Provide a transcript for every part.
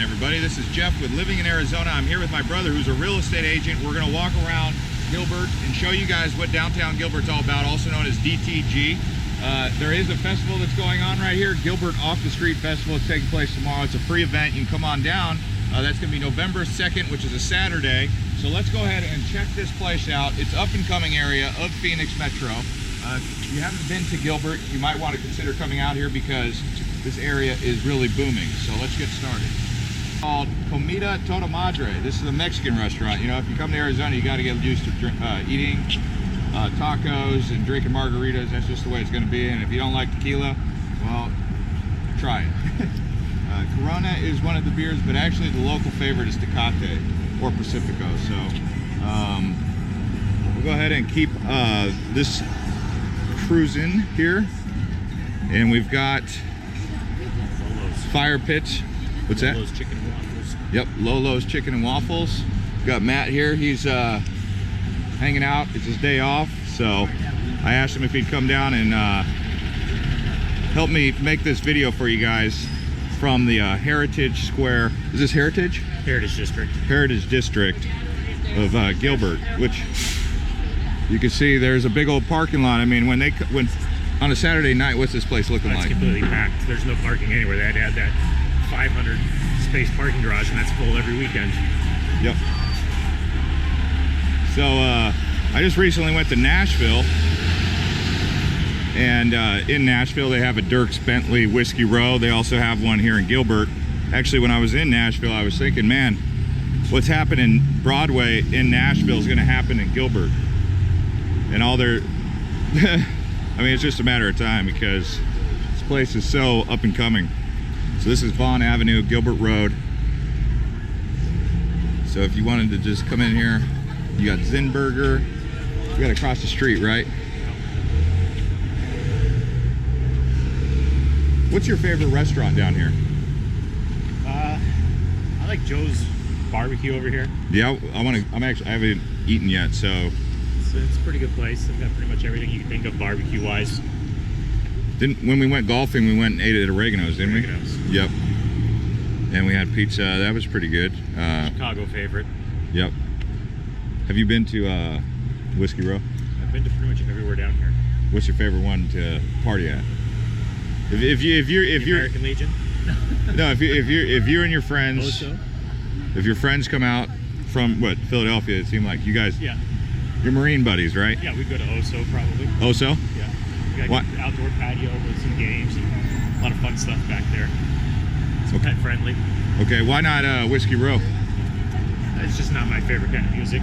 everybody? This is Jeff with Living in Arizona. I'm here with my brother who's a real estate agent. We're going to walk around Gilbert and show you guys what downtown Gilbert's all about, also known as DTG. There is a festival that's going on right here, Gilbert Off the Street Festival. It's taking place tomorrow. It's a free event. You can come on down. That's going to be November 2nd, which is a Saturday. So let's go ahead and check this place out. It's up and coming area of Phoenix Metro. If you haven't been to Gilbert, you might want to consider coming out here because this area is really booming. So let's get started. It's called Comida Toda Madre. This is a Mexican restaurant. You know, if you come to Arizona, you got to get used to eating tacos and drinking margaritas. That's just the way it's going to be. And if you don't like tequila, well, try it. Corona is one of the beers, but actually the local favorite is Tecate or Pacifico. So we'll go ahead and keep this cruising here. And we've got Fire Pits. What's that? Lolo's Chicken and Waffles. Yep, Lolo's Chicken and Waffles. We've got Matt here. He's hanging out. It's his day off. So I asked him if he'd come down and help me make this video for you guys from the Heritage Square. Is this Heritage? Heritage District. Heritage District of Gilbert, which you can see there's a big old parking lot. I mean, when on a Saturday night, what's this place looking like? It's completely packed. There's no parking anywhere. They had to add that 500 space parking garage, and that's full every weekend. Yep. So I just recently went to Nashville, and in Nashville they have a Dierks Bentley Whiskey Row. They also have one here in Gilbert. Actually, when I was in Nashville, I was thinking, man, what's happening Broadway in Nashville is going to happen in Gilbert. And all their I mean, it's just a matter of time because this place is so up and coming. So this is Vaughn Avenue, Gilbert Road. So if you wanted to just come in here, you got Zinburger. You got to cross the street, right? What's your favorite restaurant down here? I like Joe's Barbecue over here. Yeah, I haven't eaten yet, so it's a pretty good place. They've got pretty much everything you can think of barbecue wise. When we went golfing, we went and ate at Oregano's, didn't we? Yep. And we had pizza. That was pretty good. Chicago favorite. Yep. Have you been to Whiskey Row? I've been to pretty much everywhere down here. What's your favorite one to party at? If you're American Legion. No, if you and your friends, Oso? If your friends come out from Philadelphia, it seemed like you guys. Yeah. You're Marine buddies, right? Yeah, we'd go to Oso probably. Oso? Yeah. We got an outdoor patio with some games and a lot of fun stuff back there. It's pet friendly. Okay, why not Whiskey Row? It's just not my favorite kind of music.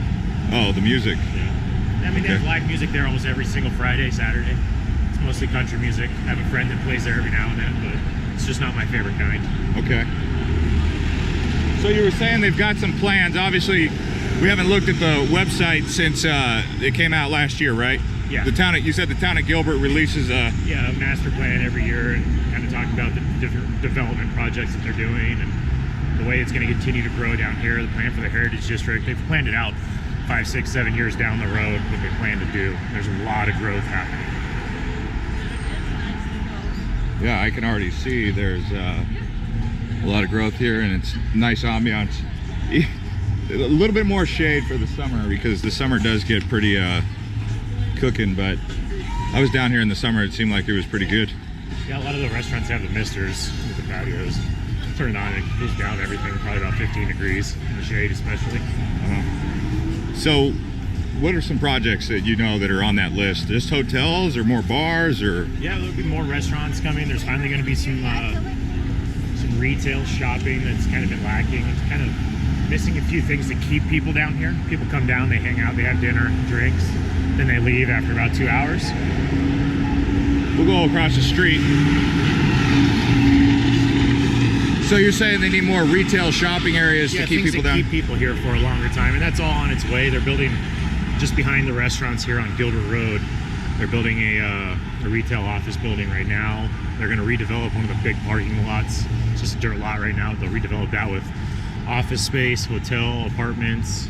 Oh, the music. Yeah. I mean, they have live music there almost every single Friday, Saturday. It's mostly country music. I have a friend that plays there every now and then, but it's just not my favorite kind. Okay. So you were saying they've got some plans. Obviously, we haven't looked at the website since it came out last year, right? Yeah. You said the town of Gilbert releases a master plan every year and kind of talk about the different development projects that they're doing and the way it's going to continue to grow down here. The plan for the Heritage District, they've planned it out 5, 6, 7 years down the road, what they plan to do. There's a lot of growth happening. Yeah, I can already see there's a lot of growth here, and it's nice ambiance. A little bit more shade for the summer because the summer does get pretty cooking, but I was down here in the summer. It seemed like it was pretty good. Yeah, a lot of the restaurants have the misters with the patios. Turn it on, it cools down everything, probably about 15 degrees in the shade especially. So what are some projects that you know that are on that list? Just hotels or more bars or? Yeah, there'll be more restaurants coming. There's finally going to be some retail shopping that's kind of been lacking. It's kind of missing a few things that keep people down here. People come down, they hang out, they have dinner, drinks, then they leave after about 2 hours. We'll go across the street. So you're saying they need more retail shopping areas to keep people down? Keep people here for a longer time, and that's all on its way. They're building just behind the restaurants here on Gilbert Road. They're building a retail office building right now. They're going to redevelop one of the big parking lots. It's just a dirt lot right now. They'll redevelop that with office space, hotel, apartments,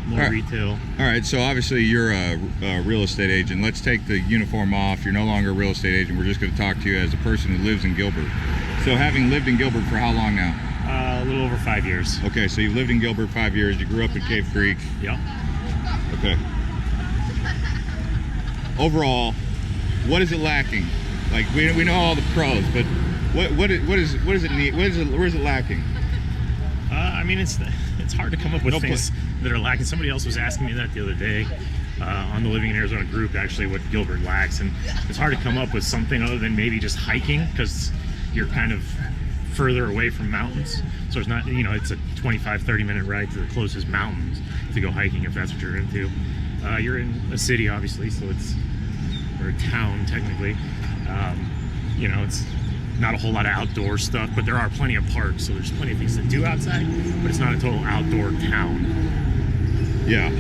more retail. All right, so obviously you're a real estate agent. Let's take the uniform off. You're no longer a real estate agent. We're just going to talk to you as a person who lives in Gilbert. So having lived in Gilbert for how long now? a little over 5 years. Okay, so you lived in Gilbert 5 years. You grew up in Cave Creek. Yep. Okay. Overall, what is it lacking? Like we know all the pros, but what does it need? Where is it lacking? I mean, it's hard to come up with things that are lacking. Somebody else was asking me that the other day on the Living in Arizona group, actually, what Gilbert lacks, and it's hard to come up with something other than maybe just hiking, because you're kind of further away from mountains. So it's not, you know, it's a 25-30 minute ride to the closest mountains to go hiking if that's what you're into. You're in a city, obviously, so it's, or a town technically. You know, it's not a whole lot of outdoor stuff, but there are plenty of parks, so there's plenty of things to do outside, but it's not a total outdoor town. Yeah.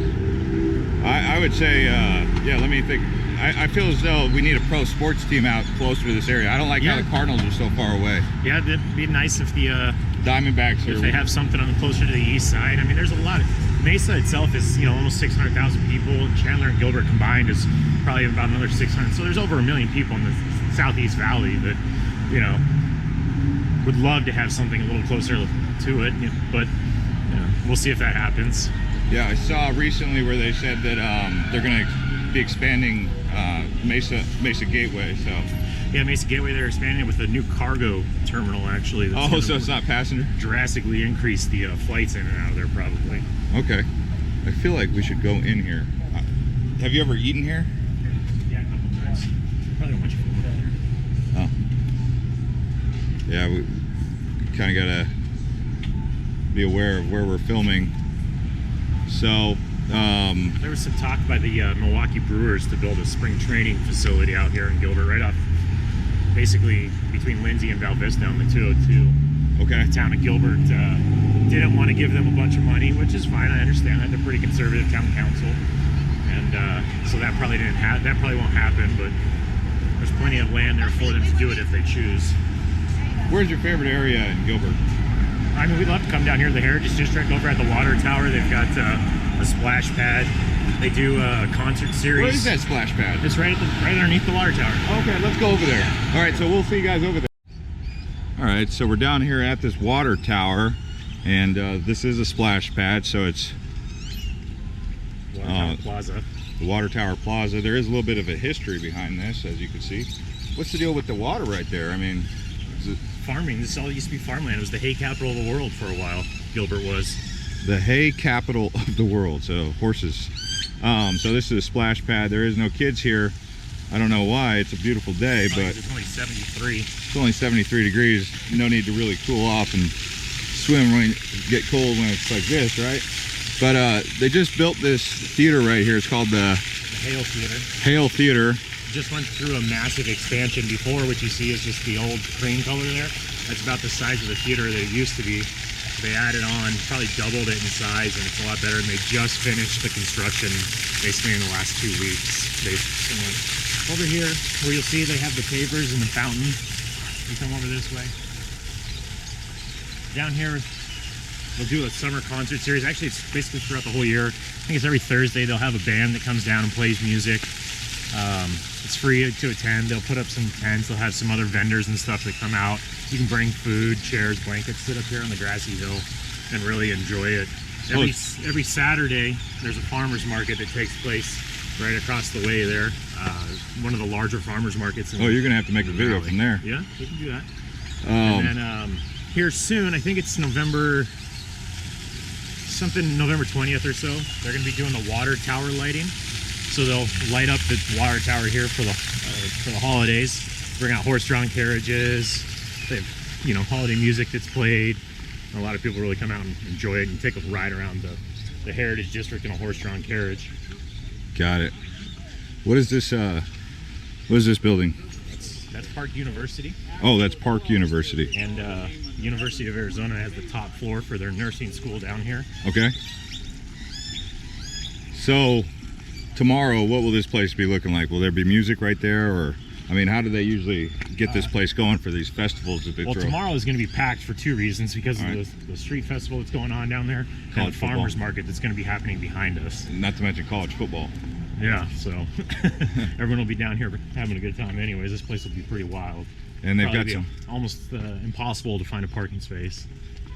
I would say, yeah, let me think. I feel as though we need a pro sports team out closer to this area. I don't like how the Cardinals are so far away. Yeah, it'd be nice if the Diamondbacks if they have something on closer to the east side. I mean, there's a lot of, Mesa itself is, you know, almost 600,000 people. Chandler and Gilbert combined is probably about another 600. So there's over 1 million people in the Southeast Valley that, you know, would love to have something a little closer to it, but you know, we'll see if that happens. Yeah, I saw recently where they said that they're going to be expanding Mesa Gateway. So yeah, Mesa Gateway, they're expanding it with a new cargo terminal, actually. That's so it's not passenger? Drastically increase the flights in and out of there, probably. Okay. I feel like we should go in here. Have you ever eaten here? Yeah, a couple times. Probably don't want you to go there. Oh. Yeah, we kind of got to be aware of where we're filming. So, there was some talk by the Milwaukee Brewers to build a spring training facility out here in Gilbert, right off, basically between Lindsay and Val Vista on the 202. Okay. The town of Gilbert didn't want to give them a bunch of money, which is fine. I understand that. They're pretty conservative town council, and so that probably won't happen. But there's plenty of land there for them to do it if they choose. Where's your favorite area in Gilbert? I mean, we'd love to come down here to the Heritage District over at the water tower. They've got a splash pad. They do a concert series. Where is that splash pad? It's right underneath the water tower. Okay, let's go over there. All right, so we'll see you guys over there. All right, so we're down here at this water tower, and this is a splash pad, so it's Water Tower Plaza. The Water Tower Plaza. There is a little bit of a history behind this, as you can see. What's the deal with the water right there? I mean, is it farming? This all used to be farmland. It was the hay capital of the world for a while. Gilbert was the hay capital of the world. So horses. So this is a splash pad. There is no kids here. I don't know why. It's a beautiful day, but it's only 73. It's only 73 degrees. No need to really cool off and swim when you get cold when it's like this, right? But they just built this theater right here. It's called the Hale Theater. Hale Theater. Just went through a massive expansion before. What you see is just the old cream color there. That's about the size of the theater that it used to be. They added on, probably doubled it in size, and it's a lot better. And they just finished the construction basically in the last 2 weeks. Over here, where you'll see they have the pavers and the fountain. You come over this way. Down here, they'll do a summer concert series. Actually, it's basically throughout the whole year. I think it's every Thursday they'll have a band that comes down and plays music. It's free to attend. They'll put up some tents. They'll have some other vendors and stuff that come out. You can bring food, chairs, blankets, sit up here on the grassy hill and really enjoy it. Every Saturday, there's a farmer's market that takes place right across the way there. One of the larger farmers markets. Oh, you're gonna have to make a video from there. Yeah, we can do that. And then here soon, I think it's November 20th or so. They're gonna be doing the water tower lighting. So they'll light up the water tower here for the holidays. Bring out horse-drawn carriages. They have, you know, holiday music that's played. And a lot of people really come out and enjoy it and take a ride around the Heritage District in a horse-drawn carriage. Got it. What is this? What is this building? That's Park University. Oh, that's Park University. And University of Arizona has the top floor for their nursing school down here. Okay. So tomorrow, what will this place be looking like? Will there be music right there, or I mean, how do they usually get this place going for these festivals that they throw? Well, tomorrow is going to be packed for 2 reasons, because of the street festival that's going on down there, and the farmers market that's going to be happening behind us. Not to mention college football. Yeah, so everyone will be down here having a good time anyways. This place will be pretty wild. And they've got some almost impossible to find a parking space.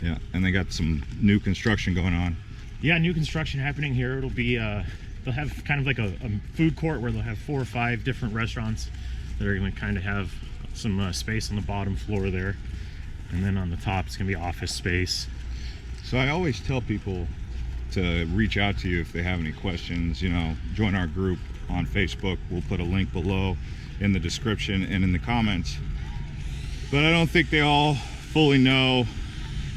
Yeah, and they got some new construction going on. Yeah, new construction happening here. It'll be they'll have kind of like a food court where they'll have 4 or 5 different restaurants that are going to kind of have some space on the bottom floor there, and then on the top it's going to be office space. So I always tell people to reach out to you if they have any questions. You know, join our group on Facebook. We'll put a link below in the description and in the comments. But I don't think they all fully know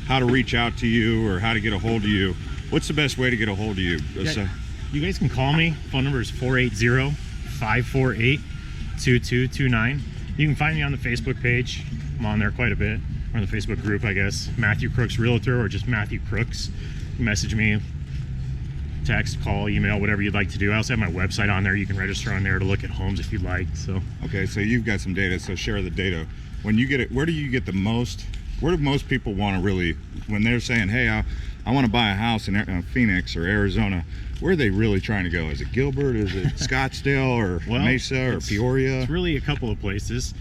how to reach out to you or how to get a hold of you. What's the best way to get a hold of you? Yeah, you guys can call me. Phone number is 480-548-2229. You can find me on the Facebook page. I'm on there quite a bit. Or on the Facebook group, I guess. Matthew Crooks Realtor, or just Matthew Crooks. Message me, text, call, email, whatever you'd like to do. I also have my website on there. You can register on there to look at homes if you'd like. So okay, so you've got some data, so share the data. When you get it, where do you get the most? Where do most people want to really, when they're saying, hey, I want to buy a house in Phoenix or Arizona, where are they really trying to go? Is it Gilbert? Is it Scottsdale or Mesa or Peoria? It's really a couple of places.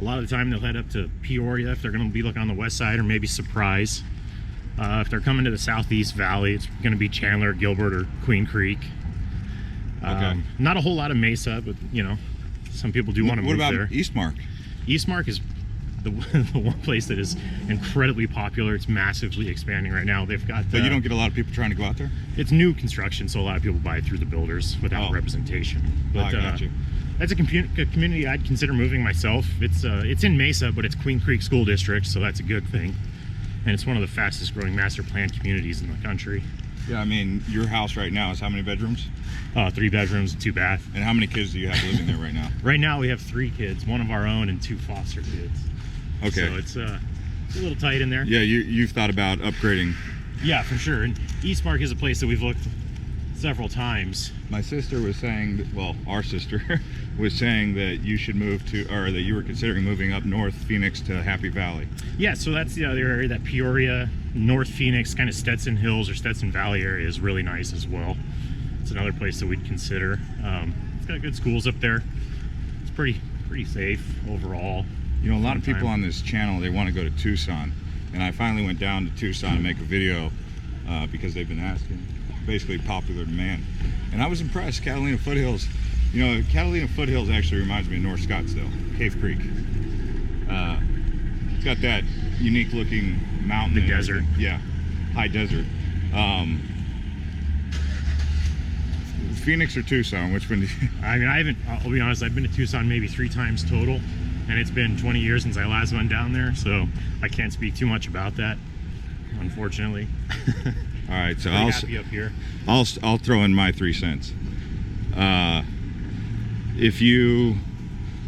A lot of the time they'll head up to Peoria if they're going to be looking on the west side, or maybe Surprise. If they're coming to the Southeast Valley, it's going to be Chandler, Gilbert, or Queen Creek. Okay. Not a whole lot of Mesa, but you know, some people do want to move there. What about Eastmark? Eastmark is the one place that is incredibly popular. It's massively expanding right now. They've got. But you don't get a lot of people trying to go out there? It's new construction, so a lot of people buy through the builders without representation. But I got you. That's a community I'd consider moving myself. It's in Mesa, but it's Queen Creek School District, so that's a good thing. And it's one of the fastest growing master plan communities in the country. Yeah, I mean, your house right now is how many bedrooms? 3 bedrooms, 2 bath. And how many kids do you have living there right now? Right now we have 3 kids, 1 of our own and 2 foster kids. Okay. So it's a little tight in there. Yeah, you've thought about upgrading. Yeah, for sure. And Eastmark is a place that we've looked several times. My sister was saying, well, our sister was saying that you should move to, or that you were considering moving up north Phoenix to Happy Valley. Yeah, so that's the other area, that Peoria, North Phoenix, kind of Stetson Hills or Stetson Valley area is really nice as well. It's another place that we'd consider. It's got good schools up there. It's pretty safe overall. You know, a lot of people on this channel, they want to go to Tucson. And I finally went down to Tucson to make a video because they've been asking, basically popular demand. And I was impressed. Catalina Foothills, you know, Catalina Foothills actually reminds me of North Scottsdale, Cave Creek. It's got that unique looking mountain. The desert. Yeah, high desert. Phoenix or Tucson, which one do you... I mean, I'll be honest, I've been to Tucson maybe 3 times total. And it's been 20 years since I last went down there, so I can't speak too much about that, unfortunately. All right, so happy up here. I'll throw in my 3 cents. If you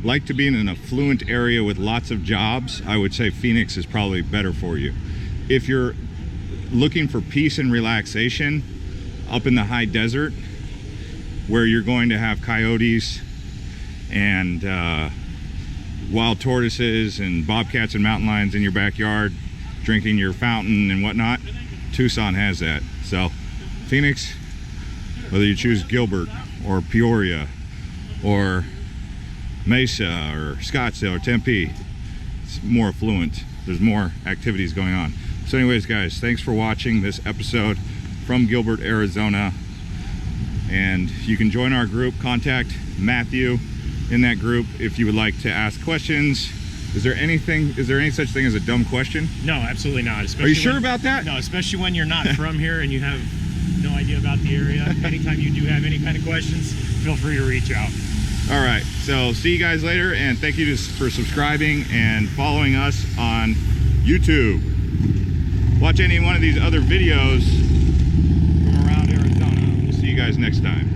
like to be in an affluent area with lots of jobs, I would say Phoenix is probably better for you. If you're looking for peace and relaxation up in the high desert, where you're going to have coyotes and wild tortoises and bobcats and mountain lions in your backyard drinking your fountain and whatnot, Tucson has that. So Phoenix, whether you choose Gilbert or Peoria or Mesa or Scottsdale or Tempe, it's more affluent. There's more activities going on. So anyways, guys, thanks for watching this episode from Gilbert, Arizona. And you can join our group. Contact Matthew in that group if you would like to ask questions. Is there any such thing as a dumb question? No, absolutely not. Are you sure about that? No, especially when you're not from here and you have no idea about the area. Anytime you do have any kind of questions, feel free to reach out. All right, so see you guys later, and thank you for subscribing and following us on YouTube. Watch any one of these other videos from around Arizona. We'll see you guys next time.